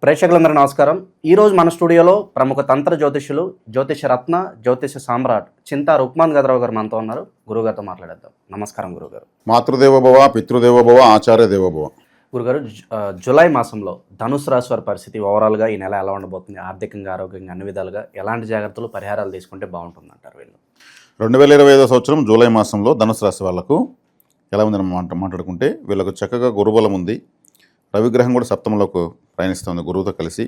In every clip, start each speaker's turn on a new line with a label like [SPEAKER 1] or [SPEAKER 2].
[SPEAKER 1] ప్రేక్షకులందరూ నమస్కారం. ఈరోజు మన స్టూడియోలో ప్రముఖ తంత్ర జ్యోతిష్యులు, జ్యోతిష రత్న, జ్యోతిష సామ్రాట్ చింతా రుక్మాన్ గదరావు గారు మనతో ఉన్నారు. గురుగారితో మాట్లాడేద్దాం. నమస్కారం గురుగారు.
[SPEAKER 2] మాతృదేవోభవ, పితృదేవోభవ, ఆచార్య దేవోభవ.
[SPEAKER 1] గురుగారు, జూలై మాసంలో ధనుసు రాశి వారి పరిస్థితి ఓవరాల్గా ఈ నెల ఎలా ఉండబోతుంది? ఆర్థికంగా, ఆరోగ్యంగా అన్ని విధాలుగా ఎలాంటి జాగ్రత్తలు, పరిహారాలు తీసుకుంటే బాగుంటుంది అంటారు వీళ్ళు?
[SPEAKER 2] 2025 సంవత్సరం జూలై మాసంలో ధనుసు రాశి వాళ్లకు ఎలా ఉందని మాట్లాడుకుంటే, వీళ్ళకు చక్కగా గురుబలం ఉంది. రవిగ్రహం కూడా సప్తమంలోకి ప్రయాణిస్తుంది గురువుతో కలిసి.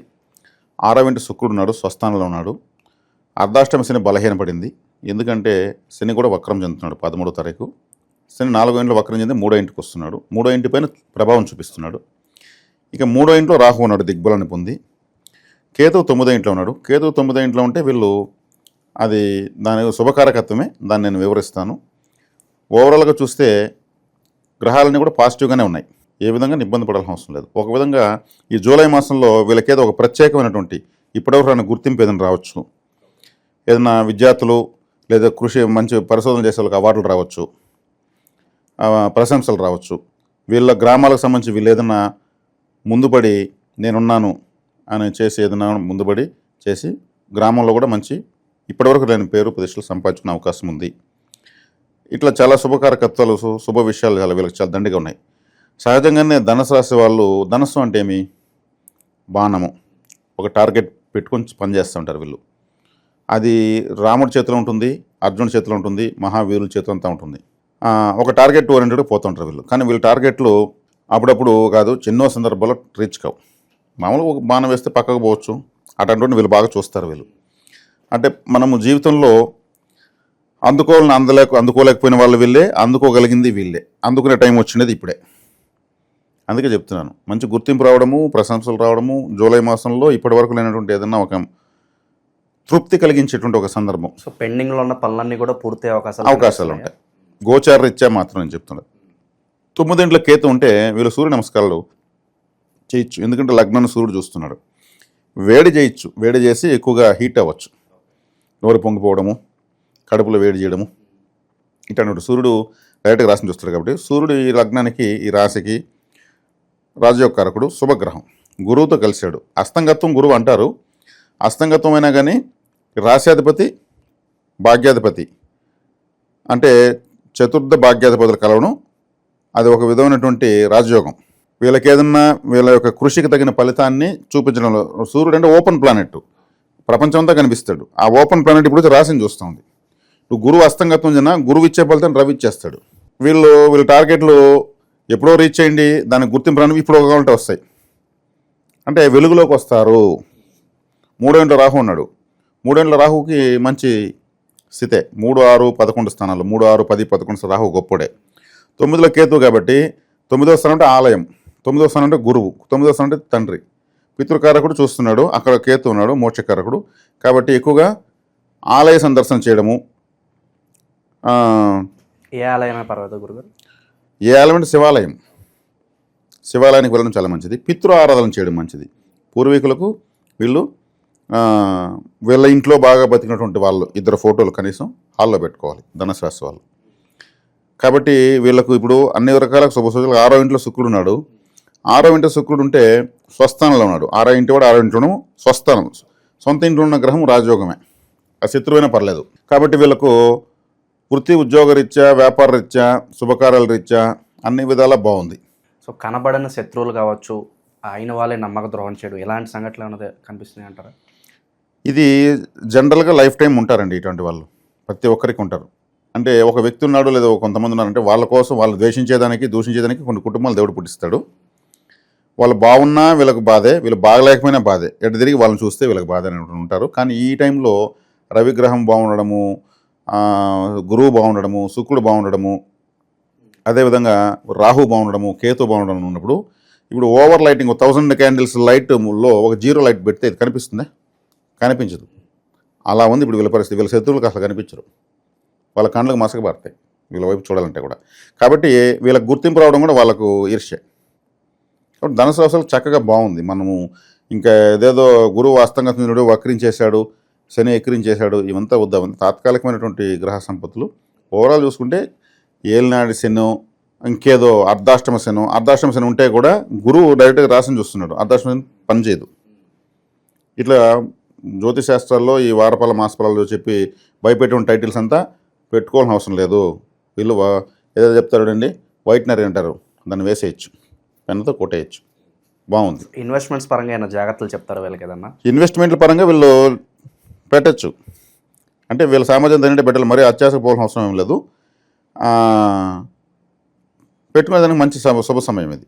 [SPEAKER 2] 6వ ఇంటి శుక్రుడు ఉన్నాడు, స్వస్థానంలో ఉన్నాడు. అర్ధాష్టమ శని బలహీనపడింది. ఎందుకంటే శని కూడా వక్రం చెందుతున్నాడు 13వ తారీఖు. శని 4వ ఇంట్లో వక్రం చెంది 3వ ఇంటికి వస్తున్నాడు. 3వ ఇంటి పైన ప్రభావం చూపిస్తున్నాడు. ఇక 3వ ఇంట్లో రాహు ఉన్నాడు, దిగ్బలాన్ని పొంది. కేతువు 9వ ఇంట్లో ఉన్నాడు. కేతువు 9వ ఇంట్లో ఉంటే వీళ్ళు అది దాని శుభకారకత్వమే, దాన్ని నేను వివరిస్తాను. ఓవరాల్గా చూస్తే గ్రహాలన్నీ కూడా పాజిటివ్గానే ఉన్నాయి. ఏ విధంగా ఇబ్బంది పడాల్సిన అవసరం లేదు. ఒక విధంగా ఈ జూలై మాసంలో వీళ్ళకేదో ఒక ప్రత్యేకమైనటువంటి ఇప్పటివరకు రాని గుర్తింపు ఏదైనా రావచ్చు. ఏదైనా విద్యార్థులు లేదా కృషి మంచి పరిశోధన చేసే వాళ్ళకి అవార్డులు రావచ్చు, ప్రశంసలు రావచ్చు. వీళ్ళ గ్రామాలకు సంబంధించి వీళ్ళు ఏదైనా ముందుపడి నేనున్నాను అని చేసి ఏదైనా ముందుపడి చేసి గ్రామంలో కూడా మంచి ఇప్పటివరకు లేని పేరు ప్రతిష్టలు సంపాదించుకునే అవకాశం ఉంది. ఇట్లా చాలా శుభకారకత్వాలు, శుభ విషయాలు చాలా వీళ్ళకి చాలా దండిగా ఉన్నాయి. సహజంగానే ధనుసు రాశి వాళ్ళు, ధనుస్సు అంటే ఏమి? బాణము, ఒక టార్గెట్ పెట్టుకొని పనిచేస్తూ ఉంటారు వీళ్ళు. అది రాముడి చేతిలో ఉంటుంది, అర్జునుడి చేతిలో ఉంటుంది, మహావీరుల చేతిలో అంతా ఉంటుంది. ఒక టార్గెట్ ఓరియంటెడ్ పోతుంటారు వీళ్ళు. కానీ వీళ్ళ టార్గెట్లు అప్పుడప్పుడు కాదు, ఎన్నో సందర్భాల్లో రీచ్ కావు. మామూలుగా ఒక బాణం వేస్తే పక్కకు పోవచ్చు. అటువంటి వీళ్ళు బాగా చూస్తారు వీళ్ళు. అంటే మనము జీవితంలో అందుకోలేకపోయిన వాళ్ళు వీళ్ళే, అందుకోగలిగింది వీళ్ళే. అందుకునే టైం వచ్చినది ఇప్పుడే. అందుకే చెప్తున్నాను, మంచి గుర్తింపు రావడము, ప్రశంసలు రావడము జూలై మాసంలో ఇప్పటి వరకు లేనటువంటి ఏదన్నా ఒక తృప్తి కలిగించేటువంటి ఒక సందర్భం.
[SPEAKER 1] సో పెండింగ్లో ఉన్న పనులన్నీ కూడా పూర్తి
[SPEAKER 2] అవకాశాలు ఉంటాయి. గోచార రీత్యా మాత్రం నేను చెప్తున్నాను. 9వ ఇంట్లో కేతు ఉంటే వీళ్ళు సూర్య నమస్కారాలు చేయొచ్చు. ఎందుకంటే లగ్నాన్ని సూర్యుడు చూస్తున్నాడు. వేడి చేయొచ్చు. వేడి చేసి ఎక్కువగా హీట్ అవ్వచ్చు. నోరు పొంగిపోవడము, కడుపులో వేడి చేయడము ఇటువంటి. సూర్యుడు డైరెక్ట్గా రాశిని చూస్తాడు కాబట్టి సూర్యుడు ఈ లగ్నానికి, ఈ రాశికి రాజయోగకారకుడు, శుభగ్రహం. గురువుతో కలిశాడు. అస్తంగత్వం గురువు అంటారు. అస్తంగత్వం అయినా కానీ రాశ్యాధిపతి, భాగ్యాధిపతి అంటే చతుర్థ భాగ్యాధిపతులు కలవడం, అది ఒక విధమైనటువంటి రాజయోగం. వీళ్ళకి ఏదన్నా వీళ్ళ యొక్క కృషికి తగిన ఫలితాన్ని చూపించడంలో సూర్యుడు అంటే ఓపెన్ ప్లానెట్, ప్రపంచం అంతా కనిపిస్తాడు. ఆ ఓపెన్ ప్లానెట్ ఇప్పుడు రాశిని చూస్తుంది. ఇప్పుడు గురువు అస్తంగత్వం జన గురువు ఇచ్చే ఫలితాన్ని రవి ఇచ్చేస్తాడు. వీళ్ళ టార్గెట్లు ఎప్పుడో రీచ్ చేయండి, దానికి గుర్తింపు రాని ఇప్పుడు కావాలంటే వస్తాయి. అంటే వెలుగులోకి వస్తారు. 3వ ఇంట్లో రాహు ఉన్నాడు. 3వ ఇంట్లో రాహుకి మంచి స్థితే. 3, 6, 11 స్థానాలు. 3, 6, 10, 11 రాహు గొప్పడే. 9లో కేతు కాబట్టి 9వ స్థానం అంటే ఆలయం, 9వ స్థానం అంటే గురువు, 9వ స్థానం అంటే తండ్రి. పితృకారకుడు చూస్తున్నాడు. అక్కడ కేతు ఉన్నాడు, మోక్షకారకుడు. కాబట్టి ఎక్కువగా ఆలయ సందర్శన చేయడము.
[SPEAKER 1] ఏ ఆలయమే పర్వాలేదు గురుగారు?
[SPEAKER 2] ఏ ఆలయం అంటే శివాలయం. శివాలయానికి వెళ్ళడం చాలా మంచిది. పితృ ఆరాధన చేయడం మంచిది. పూర్వీకులకు వీళ్ళ ఇంట్లో బాగా బతికినటువంటి వాళ్ళు 2 ఫోటోలు కనీసం హాల్లో పెట్టుకోవాలి ధనుసు రాశి వాళ్ళు. కాబట్టి వీళ్ళకు ఇప్పుడు అన్ని రకాల శుభసూచనలు. 6వ ఇంట్లో శుక్రుడు ఉన్నాడు. 6వ ఇంట్లో శుక్రుడు ఉంటే స్వస్థానంలో ఉన్నాడు. 6వ ఇంటి వాడు 6వ ఇంట్లోనూ స్వస్థానం. సొంత ఇంట్లో ఉన్న గ్రహం రాజయోగమే. ఆ శత్రువైనా పర్లేదు. కాబట్టి వీళ్ళకు వృత్తి, ఉద్యోగ రీత్యా, వ్యాపార రీత్యా, శుభకార్యాల రీత్యా అన్ని విధాలా బాగుంది.
[SPEAKER 1] సో కనబడిన శత్రువులు కావచ్చు, అయిన వాళ్ళే నమ్మక ద్రోహం చేయడం, ఇలాంటి సంఘటనలు ఏమైనా కనిపిస్తున్నాయి అంటారా?
[SPEAKER 2] ఇది జనరల్గా లైఫ్ టైం ఉంటారండి ఇటువంటి వాళ్ళు. ప్రతి ఒక్కరికి ఉంటారు. అంటే ఒక వ్యక్తి ఉన్నాడు లేదా కొంతమంది ఉన్నారంటే వాళ్ళ కోసం, వాళ్ళు ద్వేషించేదానికి, దూషించేదానికి కొన్ని కుటుంబాలు దేవుడు పుట్టిస్తాడు. వాళ్ళు బాగున్నా వీళ్ళకి బాధే, వీళ్ళు బాగలేకపోయినా బాధే. ఎటు తిరిగి వాళ్ళని చూస్తే వీళ్ళకి బాధ అని ఉంటారు. కానీ ఈ టైంలో రవిగ్రహం బాగుండడము, గురువు బాగుండడము, శుక్రుడు బాగుండడము, అదేవిధంగా రాహు బాగుండడము, కేతు బాగుండడం ఉన్నప్పుడు ఇప్పుడు ఓవర్ లైటింగ్ 1000 క్యాండిల్స్ లైట్లో ఒక 0 లైట్ పెడితే ఇది కనిపిస్తుందా? కనిపించదు. అలా ఉంది ఇప్పుడు వీళ్ళ పరిస్థితి. వీళ్ళ శత్రువులకు అసలు కనిపించరు. వాళ్ళ కళ్ళకు మసకబారుతాయి వీళ్ళ వైపు చూడాలంటే కూడా. కాబట్టి వీళ్ళకి గుర్తింపు రావడం కూడా వాళ్ళకు ఈర్ష్య. కాబట్టి ధనుసు రాశి చక్కగా బాగుంది. మనము ఇంకా ఏదేదో గురువు అస్తంగతుడు వక్రించేశాడు, శని ఎక్కిరించేశాడు, ఇవంతా వద్దామని తాత్కాలికమైనటువంటి గ్రహ సంపత్తులు. ఓవరాల్ చూసుకుంటే ఏలినాడి శని, ఇంకేదో అర్ధాష్టమ శని ఉంటే కూడా గురువు డైరెక్ట్గా రాశిని చూస్తున్నాడు. అర్ధాష్టమ శని పనిచేయదు. ఇట్లా జ్యోతిష్ శాస్త్రాల్లో ఈ వారపాల మాసపాలలో చెప్పి భయపెట్టిన టైటిల్స్ అంతా పెట్టుకోవాల్సిన అవసరం లేదు. వీళ్ళు ఏదో చెప్తారండి, వైట్నరీ అంటారు, దాన్ని వేసేయచ్చు, పెన్నుతో కొట్టేయచ్చు. బాగుంది.
[SPEAKER 1] ఇన్వెస్ట్మెంట్స్ పరంగా ఏమైనా జాగ్రత్తలు చెప్తారా వీళ్ళకి ఏదన్నా?
[SPEAKER 2] ఇన్వెస్ట్మెంట్ల పరంగా వీళ్ళు పెట్టచ్చు. అంటే వీళ్ళ సామాజిక తినంటే పెట్టాలి, మరీ అత్యాశకు పోవాల్సిన అవసరం ఏం లేదు. పెట్టుకునేదానికి మంచి శుభ సమయం ఇది.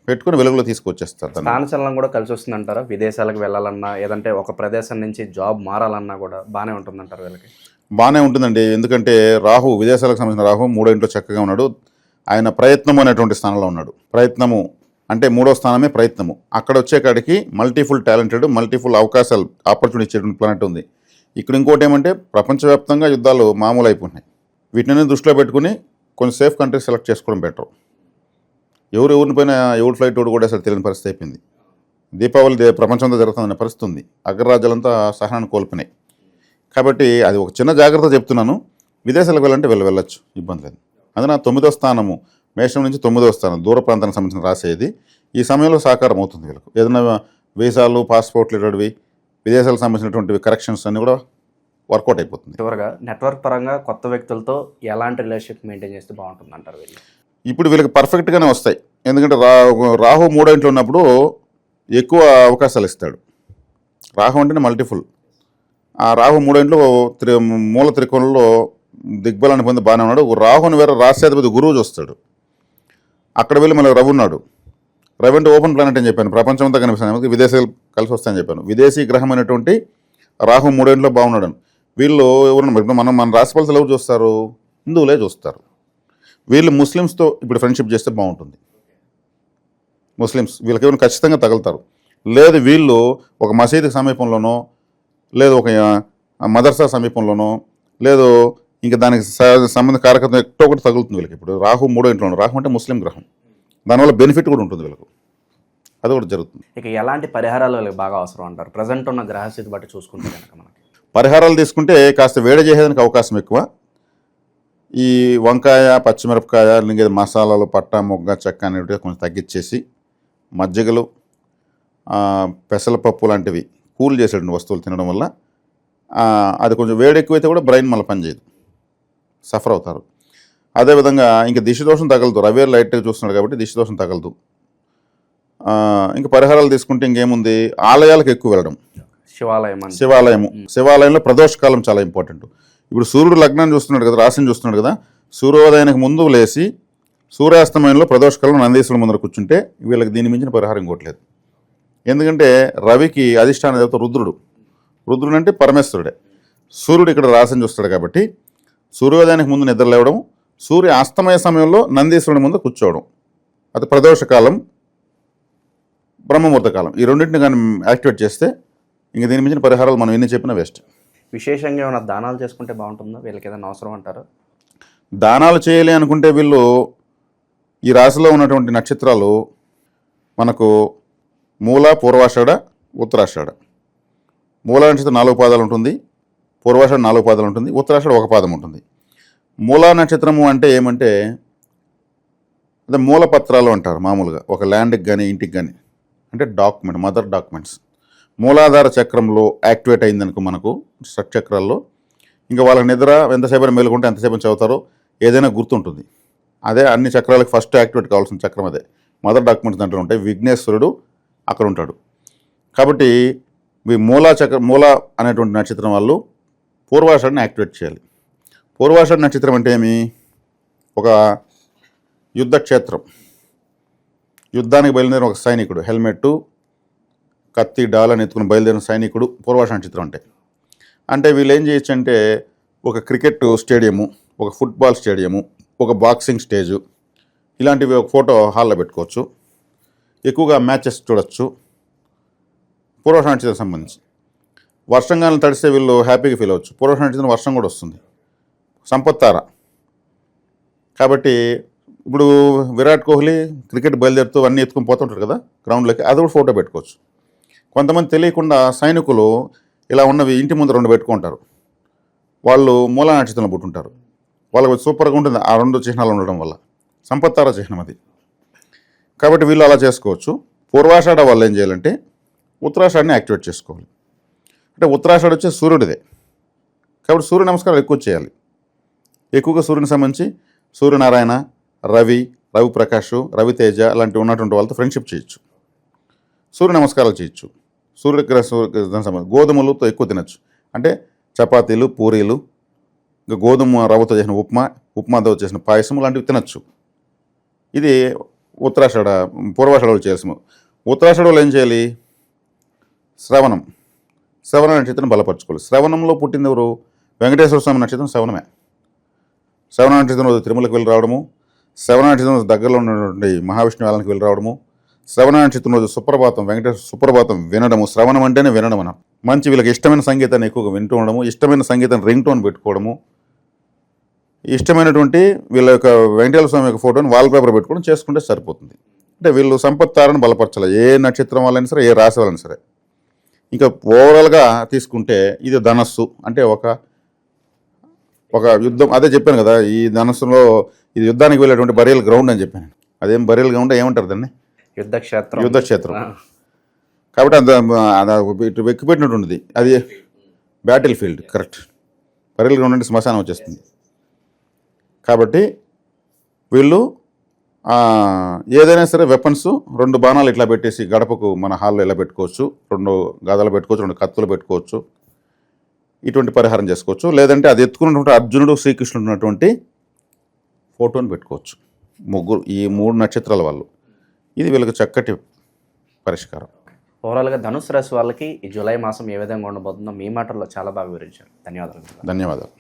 [SPEAKER 2] పెట్టుకుని వెలుగులో తీసుకొచ్చేస్తారు.
[SPEAKER 1] స్థానచలనం కూడా కలిసి వస్తుందంటారా? విదేశాలకు వెళ్ళాలన్నా ఏదంటే ఒక ప్రదేశం నుంచి జాబ్ మారాలన్నా కూడా బాగానే ఉంటుందంటారు వీళ్ళకి?
[SPEAKER 2] బాగానే ఉంటుందండి. ఎందుకంటే రాహు, విదేశాలకు సంబంధించిన రాహు 3వ ఇంట్లో చక్కగా ఉన్నాడు. ఆయన ప్రయత్నము అనేటువంటి స్థానంలో ఉన్నాడు. ప్రయత్నము అంటే 3వ స్థానమే ప్రయత్నము. అక్కడ వచ్చేకాడికి మల్టీఫుల్ టాలెంటెడ్, మల్టీఫుల్ అవకాశాలు, ఆపర్చునిటీ ఇచ్చేటువంటి ప్లానెట్ ఉంది. ఇక్కడ ఇంకోటి ఏమంటే ప్రపంచవ్యాప్తంగా యుద్ధాలు మామూలు అయిపోతున్నాయి. వీటిని దృష్టిలో పెట్టుకుని కొన్ని సేఫ్ కంట్రీస్ సెలెక్ట్ చేసుకోవడం బెటర్. ఎవరిని పైన ఎవరి ఫ్లైట్ కూడా అసలు తెలియని పరిస్థితి అయిపోయింది. దీపావళి ప్రపంచంతో జరుగుతుందనే పరిస్థితి ఉంది. అగ్రరాజ్యాలంతా సహనాన్ని కోల్పోయినాయి. కాబట్టి అది ఒక చిన్న జాగ్రత్త చెప్తున్నాను. విదేశాలకు వెళ్ళాలంటే వెళ్ళొచ్చు, ఇబ్బంది లేదు. అందున 9వ స్థానము, మేషం నుంచి 9వ స్థానం, దూర ప్రాంతానికి సంబంధించిన రాసేది ఈ సమయంలో సాకారం అవుతుంది వీళ్ళకు. ఏదైనా వీసాలు, పాస్పోర్ట్లు ఇలాంటివి, విదేశాలకు సంబంధించినటువంటి కరెక్షన్స్ అన్నీ కూడా వర్కౌట్ అయిపోతుంది.
[SPEAKER 1] చివరిగా నెట్వర్క్ పరంగా కొత్త వ్యక్తులతో ఎలాంటి రిలేషన్షిప్ మెయింటైన్ చేస్తే బాగుంటుంది అంటారు వీళ్ళు?
[SPEAKER 2] ఇప్పుడు వీళ్ళకి పర్ఫెక్ట్గానే వస్తాయి. ఎందుకంటే రాహు 3వ ఇంట్లో ఉన్నప్పుడు ఎక్కువ అవకాశాలు ఇస్తాడు. రాహు అంటేనే మల్టిఫుల్. ఆ రాహు 3వ ఇంట్లో మూల త్రికోణంలో దిగ్బలాన్ని పొంది బాగానే ఉన్నాడు. రాహుని వేరే రాష్ట్రాధిపతి గురువు చూస్తాడు. అక్కడ వెళ్ళి మళ్ళీ రవి ఉన్నాడు. రవి అంటే ఓపెన్ ప్లానెట్ అని చెప్పాను, ప్రపంచం అంతా కనిపిస్తాను, విదేశాలు కలిసి వస్తాయని చెప్పాను. విదేశీ గ్రహం అనేటువంటి రాహు 3వ ఇంట్లో బాగున్నాడు. వీళ్ళు ఎవరన్నా మన రాశి ఫలితాలు ఎవరు చూస్తారు? హిందువులే చూస్తారు. వీళ్ళు ముస్లిమ్స్తో ఇప్పుడు ఫ్రెండ్షిప్ చేస్తే బాగుంటుంది. ముస్లిమ్స్ వీళ్ళకి ఏమైనా ఖచ్చితంగా తగులుతారు. లేదు వీళ్ళు ఒక మసీదు సమీపంలోనో, లేదు ఒక మదర్సా సమీపంలోనో, లేదు ఇంకా దానికి సంబంధ కారకత్వం ఎక్కువ ఒకటి తగులుతుంది వీళ్ళకి. ఇప్పుడు రాహు 3వ ఇంట్లో, రాహు అంటే ముస్లిం గ్రహం, దానివల్ల బెనిఫిట్ కూడా ఉంటుంది వీళ్ళకు. అది కూడా జరుగుతుంది.
[SPEAKER 1] ఇక ఎలాంటి పరిహారాలు వీళ్ళకి బాగా అవసరం అంటారు ప్రజెంట్ ఉన్న గ్రహస్థితి బట్టి చూసుకుంటే కనుక? మనకి
[SPEAKER 2] పరిహారాలు తీసుకుంటే కాస్త వేడి చేసేదానికి అవకాశం ఎక్కువ. ఈ వంకాయ, పచ్చిమిరపకాయ, ఇంకా మసాలాలు, పట్ట, మొగ్గ, చెక్క అనేవి కొంచెం తగ్గించేసి, మజ్జిగలు, పెసరపప్పు లాంటివి కూల్ చేసేటువంటి వస్తువులు తినడం వల్ల అది కొంచెం వేడి ఎక్కువైతే కూడా బ్రెయిన్ మళ్ళీ పనిచేయదు, సఫర్ అవుతారు. అదేవిధంగా ఇంకా దిశదోషం తగలదు. రవేర్ లైట్గా చూస్తున్నాడు కాబట్టి దిశదోషం తగలదు. ఇంకా పరిహారాలు తీసుకుంటే ఇంకేముంది, ఆలయాలకు ఎక్కువ వెళ్ళడం. శివాలయంలో ప్రదోషకాలం చాలా ఇంపార్టెంట్. ఇప్పుడు సూర్యుడు లగ్నాన్ని చూస్తున్నాడు కదా, రాశిని చూస్తున్నాడు కదా, సూర్యోదయానికి ముందు లేచి సూర్యాస్తమయంలో ప్రదోషకాలం నందీశ్వరుల ముందర కూర్చుంటే వీళ్ళకి దీని మించిన పరిహారం ఇంకోట్లేదు. ఎందుకంటే రవికి అధిష్టాన దేవత రుద్రుడు. రుద్రుడు అంటే పరమేశ్వరుడే. సూర్యుడు ఇక్కడ రాశిని చూస్తాడు కాబట్టి సూర్యోదయానికి ముందు నిద్ర లేవడం, సూర్య అస్తమయ సమయంలో నందీశ్వరుని ముందు కూర్చోవడం, అది ప్రదోషకాలం, బ్రహ్మముహూర్త కాలం. ఈ రెండింటిని కానీ యాక్టివేట్ చేస్తే ఇంక దీని మించిన పరిహారాలు మనం ఎన్ని చెప్పినా వేస్ట్.
[SPEAKER 1] విశేషంగా ఏమైనా దానాలు చేసుకుంటే బాగుంటుందా? వీళ్ళకి ఏదైనా అవసరం అంటారు?
[SPEAKER 2] దానాలు చేయాలి అనుకుంటే వీళ్ళు ఈ రాశిలో ఉన్నటువంటి నక్షత్రాలు మనకు మూల, పూర్వాషాఢ, ఉత్తరాషాఢ. మూల నక్షత్రం 4 పాదాలు ఉంటుంది, పూర్వాషాఢ 4 పాదాలు ఉంటుంది, ఉత్తరాషాఢ 1 పాదం ఉంటుంది. మూలా నక్షత్రము అంటే ఏమంటే అదే మూలపత్రాలు అంటారు మామూలుగా, ఒక ల్యాండ్కి కానీ ఇంటికి కానీ, అంటే డాక్యుమెంట్, మదర్ డాక్యుమెంట్స్. మూలాధార చక్రంలో యాక్టివేట్ అయిందనుకో మనకు షట్చక్రాల్లో, ఇంకా వాళ్ళ నిద్ర ఎంతసేపు మేలుకుంటే ఎంతసేపు చదువుతారో ఏదైనా గుర్తుంటుంది. అదే అన్ని చక్రాలకు ఫస్ట్ యాక్టివేట్ కావాల్సిన చక్రం అదే. మదర్ డాక్యుమెంట్స్ దాంట్లో ఉంటాయి. విఘ్నేశ్వరుడు అక్కడ ఉంటాడు. కాబట్టి మూల అనేటువంటి నక్షత్రం వాళ్ళు పూర్వాషాఢని యాక్టివేట్ చేయాలి. పూర్వాషాఢ నక్షత్రం అంటే ఏమి, ఒక యుద్ధక్షేత్రం, యుద్ధానికి బయలుదేరిన ఒక సైనికుడు, హెల్మెట్, కత్తి, డాల్ అని ఎత్తుకుని బయలుదేరిన సైనికుడు పూర్వాషాఢ నక్షత్రం అంటే వీళ్ళు ఏం చేయొచ్చు అంటే ఒక క్రికెట్ స్టేడియము, ఒక ఫుట్బాల్ స్టేడియము, ఒక బాక్సింగ్ స్టేజు, ఇలాంటివి ఒక ఫోటో హాల్లో పెట్టుకోవచ్చు. ఎక్కువగా మ్యాచెస్ చూడొచ్చు పూర్వాషాఢ నక్షత్రం సంబంధించి. వర్షంగాలను తడిస్తే వీళ్ళు హ్యాపీగా ఫీల్ అవ్వచ్చు. పూర్వాషాఢ నక్షత్రం వర్షం కూడా వస్తుంది, సంపత్తార. కాబట్టి ఇప్పుడు విరాట్ కోహ్లీ క్రికెట్ బయలుదేరుతూ అన్నీ ఎత్తుకుని పోతుంటారు కదా గ్రౌండ్లోకి, అది కూడా ఫోటో పెట్టుకోవచ్చు. కొంతమంది తెలియకుండా సైనికులు ఇలా ఉన్నవి ఇంటి ముందు 2 పెట్టుకుంటారు. వాళ్ళు మూలా నక్షత్రంలో పుట్టుంటారు, వాళ్ళకి సూపర్గా ఉంటుంది ఆ 2 చిహ్నాలు ఉండడం వల్ల. సంపత్తార చిహ్నం అది. కాబట్టి వీళ్ళు అలా చేసుకోవచ్చు. పూర్వాషాఢ వాళ్ళు ఏం చేయాలంటే ఉత్తరాషాఢని యాక్టివేట్ చేసుకోవాలి. అంటే ఉత్తరాషాఢ వచ్చే సూర్యుడిదే, కాబట్టి సూర్య నమస్కారాలు ఎక్కువ చేయాలి. ఎక్కువగా సూర్యుని సంబంధించి సూర్యనారాయణ, రవి ప్రకాష్, రవితేజ అలాంటివి ఉన్నటువంటి వాళ్ళతో ఫ్రెండ్షిప్ చేయొచ్చు, సూర్య నమస్కారాలు చేయొచ్చు. దానికి సంబంధించి గోధుమలతో ఎక్కువ తినచ్చు, అంటే చపాతీలు, పూరీలు, ఇంకా గోధుమ రవ్వతో చేసిన ఉప్మాతో చేసిన పాయసం లాంటివి తినచ్చు. ఇది ఉత్తరాషాఢ, పూర్వాషాఢలో చేయాల్సిన. ఉత్తరాషాఢలో ఏం చేయాలి? శ్రవణ నక్షత్రం బలపరచుకోవాలి. శ్రవణంలో పుట్టింది ఎవరు? వెంకటేశ్వర స్వామి నక్షత్రం శ్రవణమే. శ్రవణ నక్షత్రం రోజు తిరుమలకి వెళ్ళి రావడము, శ్రవణ నక్షత్రం రోజు దగ్గరలో ఉన్నటువంటి మహావిష్ణు ఆలయానికి వెళ్ళి రావడము, శ్రవణ నక్షత్రం రోజు సుప్రభాతం, వెంకటేశ్వర సుప్రభాతం వినడము. శ్రవణం అంటేనే వినడం అన్న. మంచి వీళ్ళకి ఇష్టమైన సంగీతాన్ని ఎక్కువగా వింటూ ఉండడము, ఇష్టమైన సంగీతాన్ని రింగ్ టోన్ పెట్టుకోవడము, ఇష్టమైనటువంటి వీళ్ళ యొక్క వెంకటేశ్వర స్వామి యొక్క ఫోటోని వాల్పేపర్ పెట్టుకోవడం చేసుకుంటే సరిపోతుంది. అంటే వీళ్ళు సంపత్తారని బలపరచాలి, ఏ నక్షత్రం వాళ్ళైనా సరే, ఏ రాశి వాళ్ళైనా సరే. ఇంకా ఓవరాల్గా తీసుకుంటే ఇది ధనస్సు, అంటే ఒక యుద్ధం. అదే చెప్పాను కదా, ఈ ధనస్సులో ఇది యుద్ధానికి వెళ్ళేటువంటి బరియల్ గ్రౌండ్ అని చెప్పాను. అదేం బరియల్ గ్రౌండ్ ఏమంటారు దాన్ని? యుద్ధక్షేత్రం. కాబట్టి ఇటు వెక్కిపెట్టినటువంటిది అది battle field. Correct. Burial ground అంటే శ్మశానం వచ్చేస్తుంది. కాబట్టి వీళ్ళు ఏదైనా సరే వెపన్స్, 2 బాణాలు ఇట్లా పెట్టేసి గడపకు మన హాల్లో ఇలా పెట్టుకోవచ్చు, 2 గదాలు పెట్టుకోవచ్చు, 2 కత్తులు పెట్టుకోవచ్చు, ఇటువంటి పరిహారం చేసుకోవచ్చు. లేదంటే అది ఎత్తుకున్నటువంటి అర్జునుడు, శ్రీకృష్ణుడు ఉన్నటువంటి ఫోటోని పెట్టుకోవచ్చు. ఈ 3 నక్షత్రాల వాళ్ళు. ఇది వీళ్ళకి చక్కటి పరిష్కారం.
[SPEAKER 1] ఓవరాల్గా ధనుసు రాశి వాళ్ళకి ఈ జూలై మాసం ఏ విధంగా ఉండబోతుందో మీ మాటల్లో చాలా బాగా వివరించారు. ధన్యవాదాలు.